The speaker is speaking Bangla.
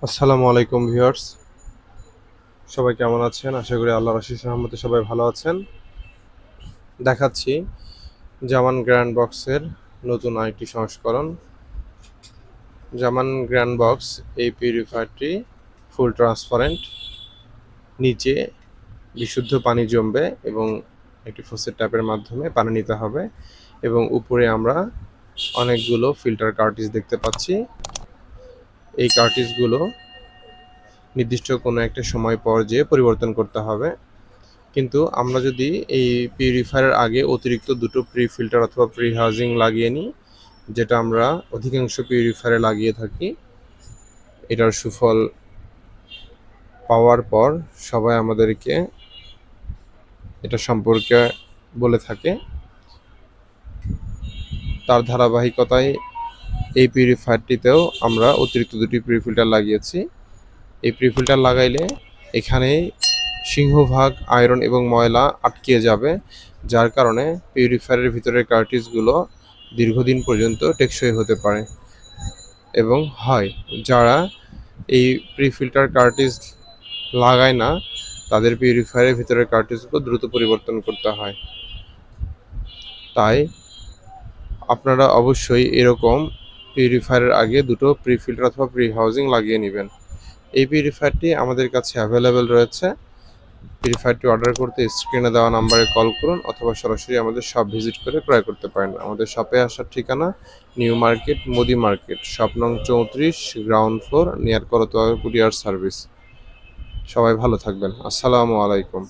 আসসালামু আলাইকুম ভিউয়ার্স, সবাই কেমন আছেন? আশা করি আল্লাহর অশেষ রহমতে সবাই ভালো আছেন। দেখাচ্ছি জামান গ্র্যান্ড বক্সের নতুন আরেকটি সংস্করণ। জামান গ্র্যান্ড বক্স এই পিউরিফায়ারটি ফুল ট্রান্সপারেন্ট, নিচে বিশুদ্ধ পানি জমবে এবং একটি ফোসেট ট্যাপের মাধ্যমে পানি নিতে হবে এবং উপরে আমরা অনেকগুলো ফিল্টার কার্টিজ দেখতে পাচ্ছি। এই কার্টিজগুলো নির্দিষ্ট কোনো একটা সময় পর যেয়ে পরিবর্তন করতে হবে। কিন্তু আমরা যদি এই পিউরিফায়ারের আগে অতিরিক্ত দুটো প্রি ফিল্টার অথবা প্রি হাউজিং লাগিয়ে নিই, যেটা আমরা অধিকাংশ পিউরিফায়ারে লাগিয়ে থাকি, এটার সুফল পাওয়ার পর সবাই আমাদেরকে এটা সম্পর্কে বলে থাকে। তার ধারাবাহিকতায় এই পিউরিফায়ারটিতেও আমরা অতিরিক্ত দুটি প্রি ফিল্টার লাগিয়েছি। এই প্রি ফিল্টার লাগাইলে এখানে সিংহভাগ আয়রন এবং ময়লা আটকে যাবে, যার কারণে পিউরিফায়ারের ভিতরের কার্টিজগুলো দীর্ঘদিন পর্যন্ত টেকসই হতে পারে এবং হয়। যারা এই প্রি ফিল্টার কার্টিজ লাগায় না, তাদের পিউরিফায়ারের ভিতরের কার্টিজগুলো দ্রুত পরিবর্তন করতে হয়। তাই আপনারা অবশ্যই এরকম পিউরিফায়ারের আগে দুটো প্রি ফিল্টার অথবা প্রি হাউজিং লাগিয়ে নেবেন। এই পিউরিফায়ারটি আমাদের কাছে অ্যাভেলেবেল রয়েছে। পিউরিফায়ারটি অর্ডার করতে স্ক্রিনে দেওয়া নাম্বারে কল করুন অথবা সরাসরি আমাদের শপ ভিজিট করে ক্রয় করতে পারেন। আমাদের শপে আসার ঠিকানা new market, Modi market, shop নং 34, ground floor, near Karatoya courier service. সবাই ভালো থাকবেন। আসসালামু আলাইকুম।